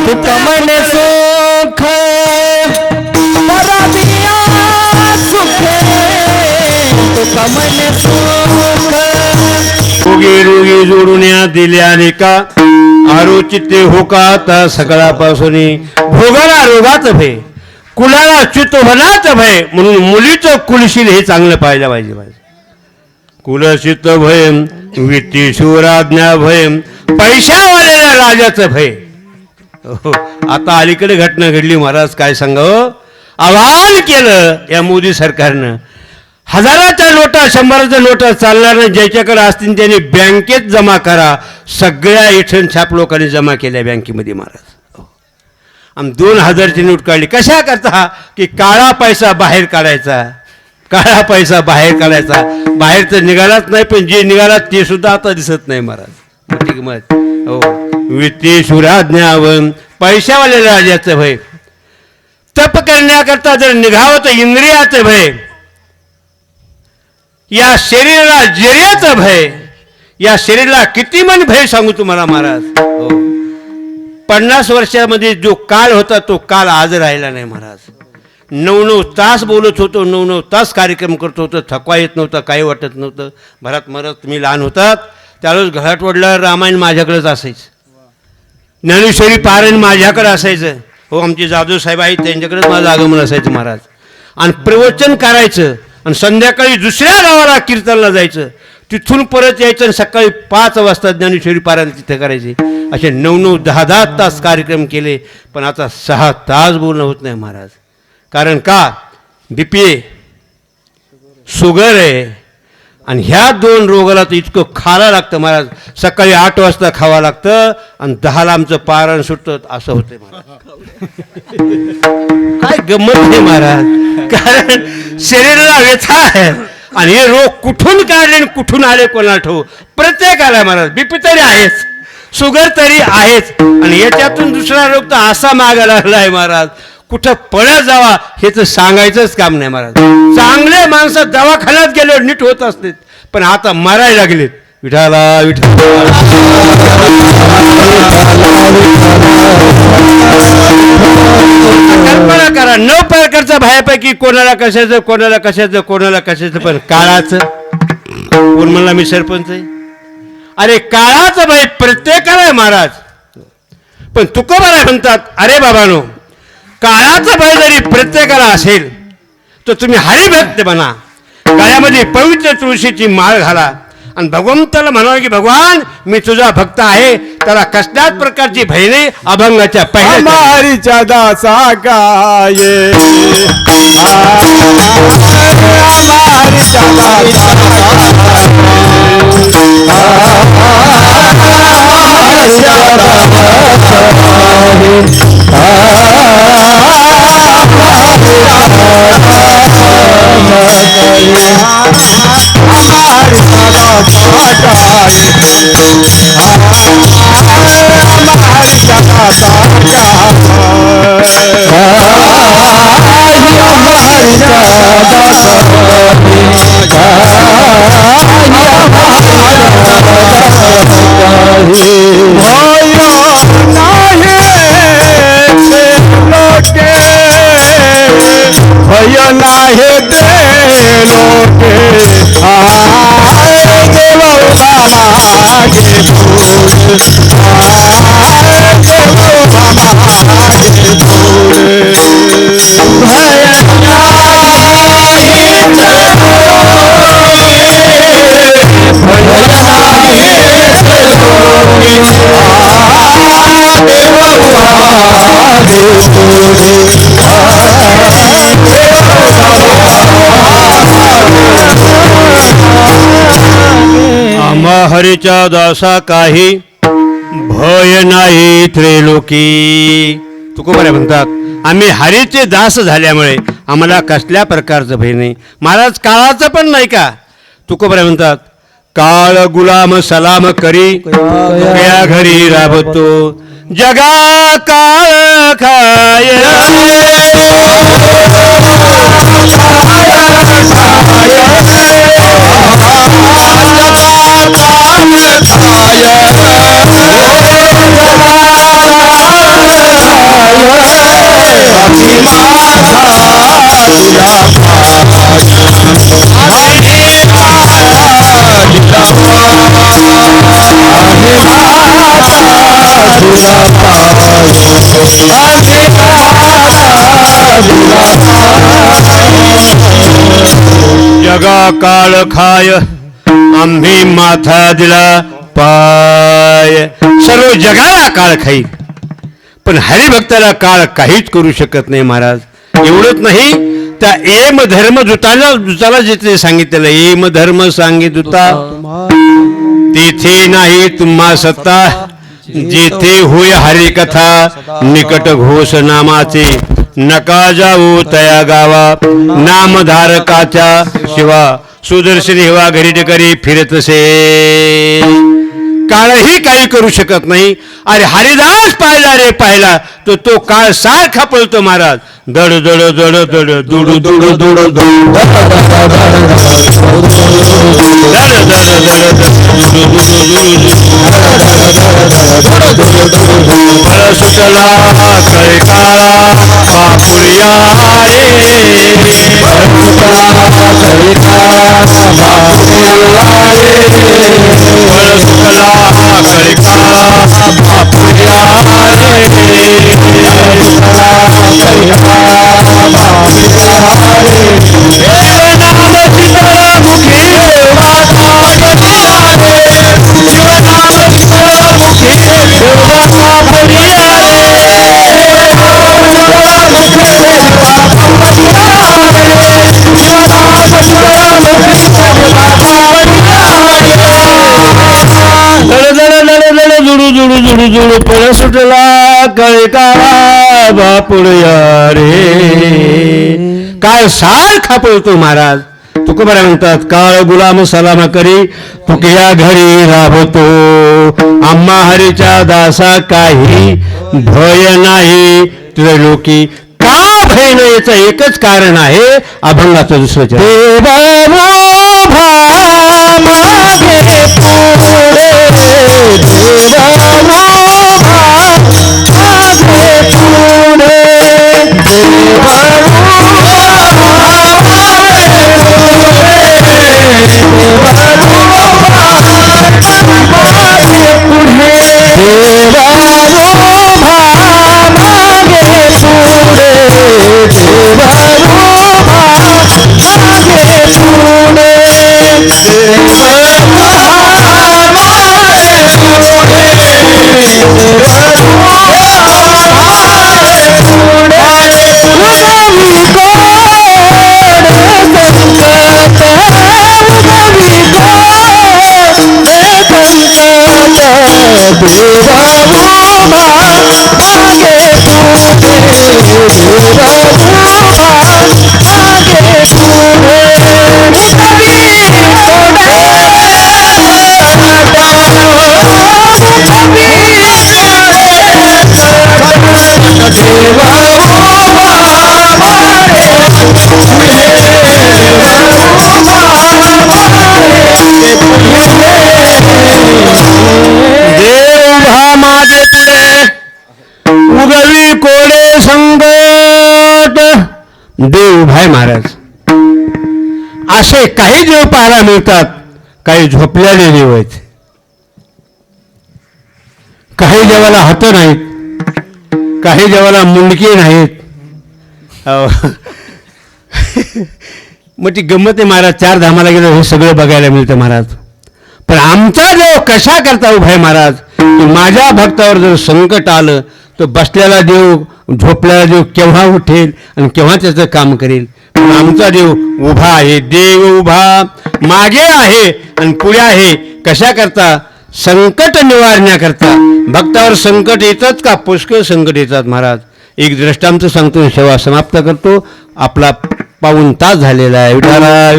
तुमने सुख परबिया सुखे. तुमने सुख रोगी रोगी जोडी जोडून दिल्याने का आरोचिते हो का आता सकाळपासून भोगाला रोगाचं भय कुलाला च्युत होण्याचं भय म्हणून मुलीचं कुलशील हे चांगलं पाहिलं पाहिजे कुलशित भय वित्ती शिवराज्ञा भय पैशावालेल्या राजाचं भय हो, आता अलीकडे घटना घडली महाराज काय सांगावं आवाहन केलं या मोदी सरकारनं हजाराच्या नोटा 100च्या नोटा चालणार नाही ज्याच्याकडे असतील त्यांनी बँकेत जमा करा सगळ्या इठण छाप लोकांनी जमा केल्या बँकेमध्ये महाराज आणि 2000ची नोट काढली कशा करता की काळा पैसा बाहेर काढायचा काळा पैसा बाहेर काढायचा बाहेर तर निघालाच नाही पण जे निघाला ते सुद्धा आता दिसत नाही महाराज मोठी किंमत हो वित्तीय सुराज्ञावन पैशावाले राजाचं भय तप करण्याकरता जर निघावं तर इंद्रियाचं भय या शरीराला जर्याचं भय या शरीराला किती मन भय सांगू तुम्हाला महाराज हो 50 वर्षामध्ये जो काळ होता तो काळ आज राहिला नाही महाराज 9-9 तास बोलत होतो 9-9 तास कार्यक्रम करत होतो थकवा येत नव्हता काही वाटत नव्हतं भरात मरत तुम्ही लहान होतात त्यावेळेस घरात वडलं रामायण माझ्याकडेच असायचं ज्ञानेश्वरी पारायण माझ्याकडे असायचं हो आमचे जाधव साहेब आहेत त्यांच्याकडेच माझं आगमन असायचं महाराज आणि प्रवचन करायचं आणि संध्याकाळी दुसऱ्या गावाला कीर्तनला जायचं तिथून परत यायचं आणि सकाळी 5 वाजता ज्ञानेश्वरी पारायण तिथे करायचे असे 9-9 10-10 तास कार्यक्रम केले पण आता 6 तास बोलणं होत नाही महाराज कारण का BP शुगर आहे आणि ह्या 2 रोगाला तर इतकं खायला लागतं महाराज सकाळी 8 वाजता खावं लागतं आणि 10ला आमचं पारायण सुटतं असं होतंय महाराज काय गंमत आहे महाराज कारण शरीराला व्यथा आहे आणि हे रोग कुठून काढले आणि कुठून आले कोणाला ठेवू प्रत्येकाला महाराज BP तरी आहेच शुगर तरी आहेच आणि याच्यातून दुसरा रोग तर असा मागायला लागला आहे महाराज कुठं पळत जावा हे तर सांगायचंच काम नाही महाराज चांगले माणसं दवाखान्यात गेल्यावर नीट होत असते पण आता मरायला लागलेत विठाला विठा कल्पना करा 9 प्रकारचा भयापैकी कोणाला कशाचं पण काळाचं कोण म्हणला मी सरपंच आहे अरे काळाचं भय प्रत्येकाला आहे महाराज पण तुकोबाला म्हणतात अरे बाबानो काळाचं भय जरी प्रत्येकाला असेल तर तुम्ही हरिभक्त बना गळ्यामध्ये पवित्र तुळशीची माळ घाला आणि भगवंताला म्हणावं की भगवान मी तुझा भक्त आहे त्याला कसल्याच प्रकारची भय नाही अभंगाच्या पहिल्या हमारीच्या दासा गाये भय नाही दे लोके आम्हा हरीच्या दासा काही भय नाही त्रैलोकी तुकोबारे म्हणतात आम्ही हरीचे दास झाल्यामुळे आम्हाला कसल्या प्रकारचं भय नाही महाराज काळाचं पण नाही का तुकोबारे म्हणतात काळ गुलाम सलाम करी त्या घरी राबतो जगा काळ खाय जगा काळ खाय आम्ही माथा दिला पाय. सर्व जगाला काळ खाईल पण हरिभक्ताला काळ काहीच करू शकत नाही महाराज. एवढंच नाही, त्या एम धर्म दूताला जिथे सांगितलेलं एम धर्म सांगितुता तेथे नाही तुम्हा सत्ता, जेथे होय हरिकथा निकट घोष नामाचे. नका जाऊ तया गावा नामधारकाच्या शिवा, सुदर्शन हेवा घरी करी फिरतसे. काळही काही करू शकत नाही. अरे हरिदास पाहिला रे पाहिला तर तो काळ सारखा पळतो महाराज. दड दड दड दड दुडू दुडू दुडू दुडू सुटला कळी काळा बापुरिया पण सुटला कळी काळा बापुरिया रे. काय सारखा पळतो महाराज. तुकोबारा म्हणतात काळ गुलाम सलाम करी तुकया घरी राबतो. आम्हा हरीच्या दासा काही भय नाही त्रिलोकी. का भय नाही याचं एकच कारण आहे अभंगाचं दुसरं उगवी कोडे संकट. देव भाई महाराज असे काही देव पाहायला मिळतात. काही झोपलेले देव आहेत, काही देवाला हात नाहीत, काही देवाला मुंडके नाहीत. मग ती गंमत आहे महाराज. चार धामाला गेलं हे सगळं बघायला मिळतं महाराज. पण आमचा देव कशा करता उभा आहे महाराज की माझ्या भक्तावर जर संकट आलं तर बसलेला देव झोपलेला देव केव्हा उठेल आणि केव्हा त्याचं काम करेल. पण आमचा देव उभा आहे. देव उभा मागे आहे आणि पुढे आहे. कशा करता? संकट निवारण्याकरता. भक्तावर संकट येतात का? पुष्कळ संकट येतात महाराज. एक दृष्टांत सांगतो, सेवा समाप्त करतो. आपला पाऊण तास झालेला आहे. विठाला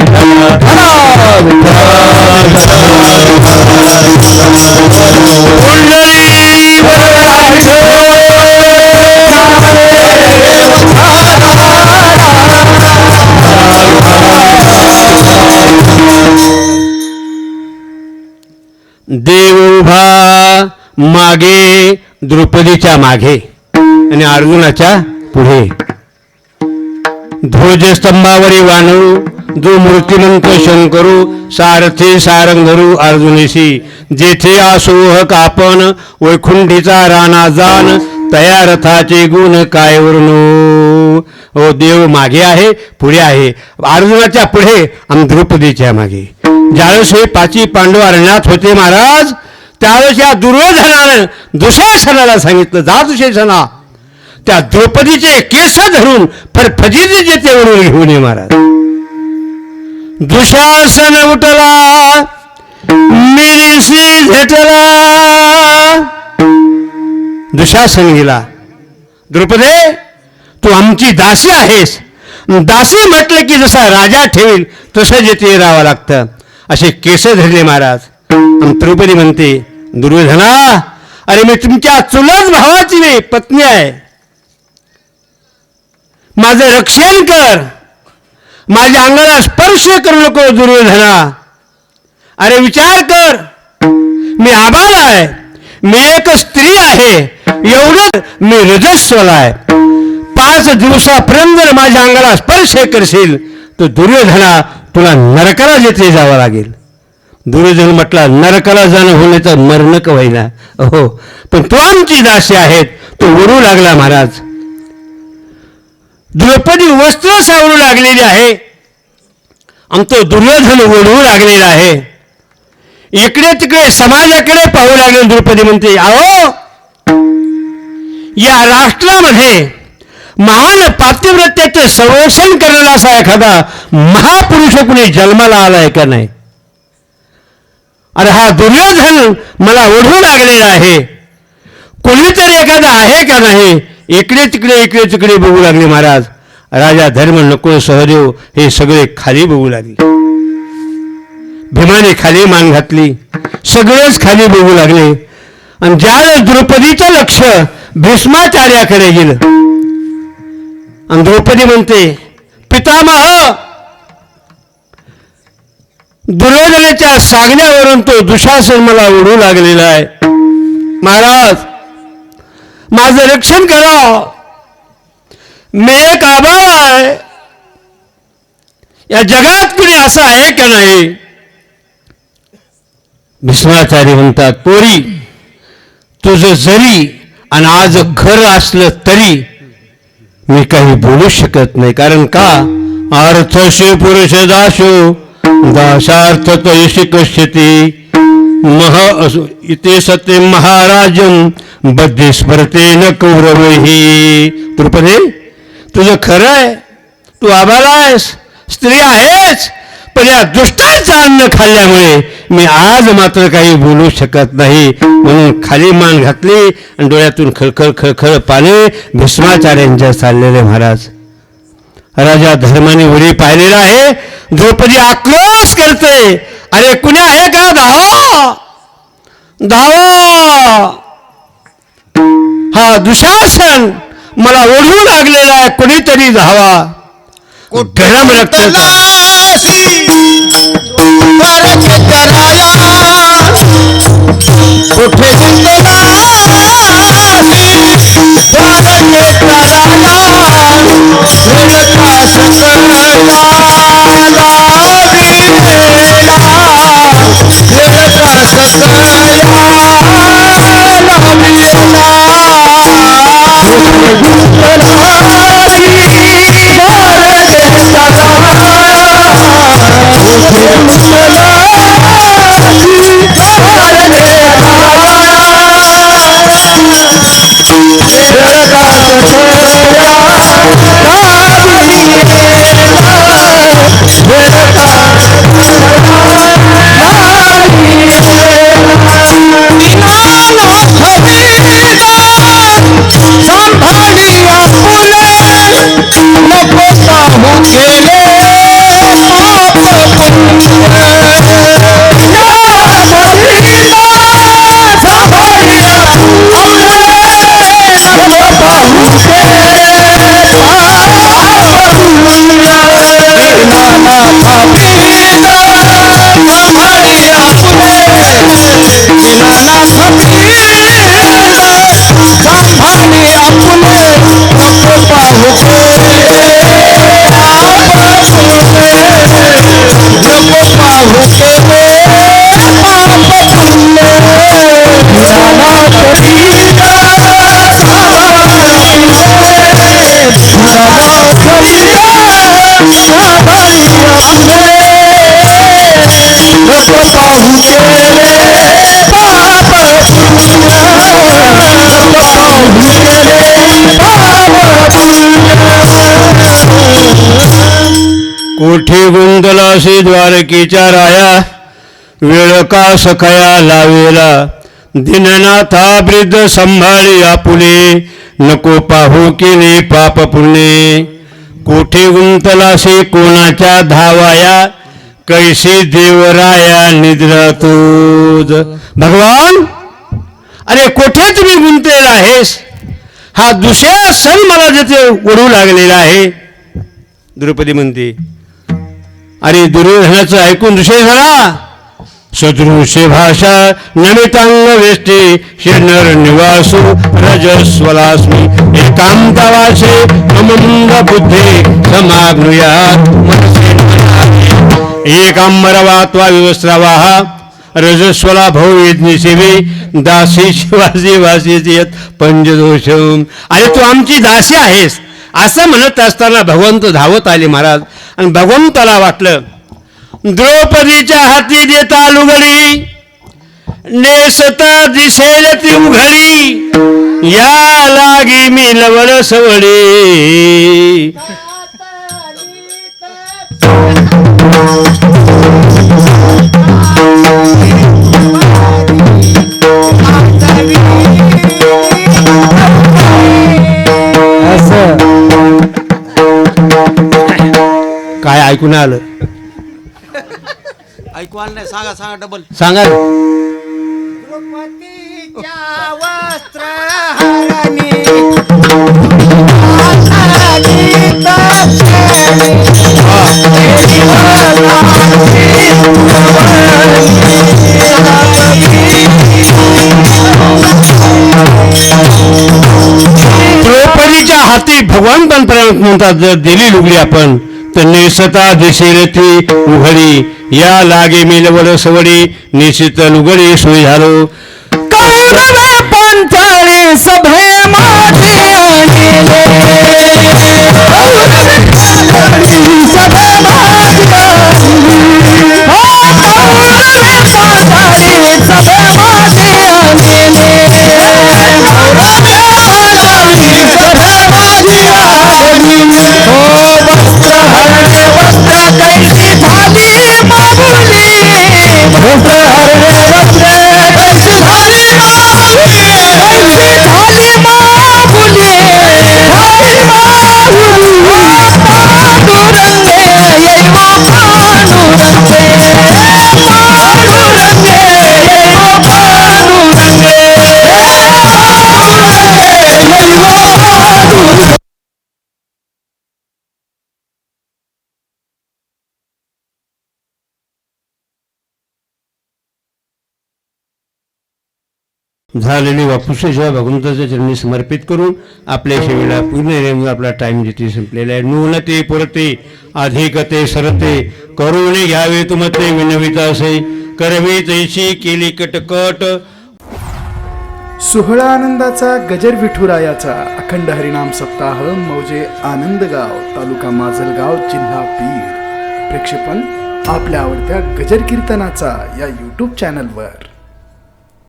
देव उभा मागे, द्रौपदीच्या मागे आणि अर्जुनाच्या पुढे. ध्वजस्तंभावरी वानरू जो मूर्तिमंत शंकरू सारथी सारंगरू अर्जुनीशी जेथे असोहक आपण वैकुंठीचा राणा जान तया रथाचे गुण काय वर्णू. ओ देव मागे आहे पुढे आहे, अर्जुनाच्या पुढे आणि द्रौपदीच्या मागे. ज्यावेळेस हे पाची पांडव अरण्यात होते महाराज, त्यावेळेस या दुर्योधनानं दुशासनाला सांगितलं, जा दुशासना त्या द्रौपदीचे केस धरून फरफजीत जेथे वरून घेऊन ये महाराज. दुशासन उठला मिरीशी झेटला. दुशासन गेला, द्रौपदे तू आमची दासी आहेस. दासी म्हटलं की जसा राजा ठेवील तसं जेथे राहावं लागतं. असे केस धरले महाराज. द्रौपदी म्हणते, दुर्योधना अरे मी तुमच्या चुलत भावाची मी पत्नी आहे, माझं रक्षण कर, माझ्या अंगाला स्पर्श करू नको. दुर्योधना अरे विचार कर, मी आबाल आहे, मी एक स्त्री आहे, एवढं मी रजस्वल आहे. 5 दिवसापर्यंत जर माझ्या अंगाला स्पर्श करशील तर दुर्योधना तुला नरकाला जेथे जावं लागेल. दुर्योधन म्हटला, नरकाला जाणं होण्याचं मरण का होईना हो, पण तू आमची दासी आहेत. तो ओढू लागला महाराज. द्रौपदी वस्त्र सावरू लागलेली आहे आणि तो दुर्योधन ओढू लागलेला आहे. इकडे तिकडे समाजाकडे पाहू लागले. द्रौपदी म्हणते, अहो या राष्ट्रामध्ये महान पातिव्रत्याचे संरक्षण करणारा असा एखादा महापुरुष कुणी जन्माला आलाय का नाही. अरे हा दुर्योधन मला ओढू लागलेला आहे, कोणीतरी एखादा आहे का नाही. इकडे तिकडे बघू लागले महाराज. राजा धर्म नकुल सहदेव हे सगळे खाली बघू लागले. भीमाने खाली मान घातली, सगळेच खाली बघू लागले. आणि ज्यावेळेस द्रौपदीचं लक्ष भीष्माचार्याकडे गेलं आणि द्रौपदी म्हणते, पितामह दुर्योधनाच्या सांगण्यावरून तो दुशासन मला ओढू लागलेला आहे. महाराज माझं रक्षण करा, मी एक आबाळ आहे, या जगात कुणी असं आहे का नाही. भीष्माचार्य म्हणतात, पोरी तुझं जरी आणि आज घर असलं तरी मी काही बोलू शकत नाही. कारण का, अर्थशे पुरुष दाशो दाशार्थ तैशी कश्यती मह इथे सत्य महाराजम बद्धे स्मरते न कौरवही. द्रौपदी तुझं खरं आहे, तू आबाला आहेस, स्त्री आहेस, पण या दुष्टांचं अन्न खाल्ल्यामुळे मी आज मात्र काही बोलू शकत नाही. म्हणून खाली मान घातली आणि डोळ्यातून खळखळ पाणी भीष्माचार्यांच्या चाललेले. महाराज राजा धर्माने उडी पाहिलेला आहे. द्रौपदी आक्रोश करते, अरे कुणी आहे का, धावा धावा, हा दुशासन मला ओढू लागलेला आहे, कुणीतरी धावा. गरम रक्त कुठे कोठी गुंतलासी द्वारकेच्या राया, वेळ का सखया लावेला, दीननाथा वृद्ध संभाळी आपुले, नको पाहू केले पाप पुण्य. कोठी गुंतलासी कोणाच्या धावाया, कैसी देवराया निद्रा तुझ. भगवान, अरे कोठे तुम्ही गुंतलेला आहेस? हा दुसरा सण मला जिथे ओढू लागलेला आहे. द्रौपदी म्हणते, अरे दुर्योधनाचं ऐकून ऋषे झाला. सदृश्य भाषा नमितांग वेष्टी, शनर निवासू रजस्वलास्मी, एकांतवासे अमंद बुद्धे समाग्नुयात मनसे नमनामि. एकांबरवात्वा विवस्त्रवाहा, रजस्वला भाऊ यज्ञ सेवे, दासी शिवाजी वासी यत पंचदोषम. अरे तू आमची दासी आहेस असं म्हणत असताना भगवंत धावत आले महाराज. आणि भगवंताला वाटलं द्रौपदीच्या हाती देता लुगडी, नेसता दिसेल ती उघडी, या लागी मी लवळ सवडी. काय ऐकून आलं? ऐकू आलं नाही, सांगा सांगा डबल. सांगा. द्रौपदीच्या हाती भगवान पण म्हणतात, जर दिली लुगडी आपण तर नेसता दिसेल ती उघडी, या लागे मिलवड सवडी, निश्चित लुगडी सोय झालो. कौरव पंचाळी सभे माझे झालेली वापुसे जेव्हा भगवंताच्या चरणी समर्पित करून आपल्या सेवेला पूर्ण आपला टाइम जिथे संपलेला आहे. नूनते पुरते अधिकते सरते, करुणे घ्यावे तुमते विनविता असे, करवे तैशी केली कटकट. सोहळा आनंदाचा गजर विठुरायाचा अखंड हरिनाम सप्ताह मौजे आनंदगाव, तालुका माजलगाव, जिल्हा बीड. प्रक्षेपण आपल्या आवडत्या गजर कीर्तनाचा या यूट्यूब चॅनलवर.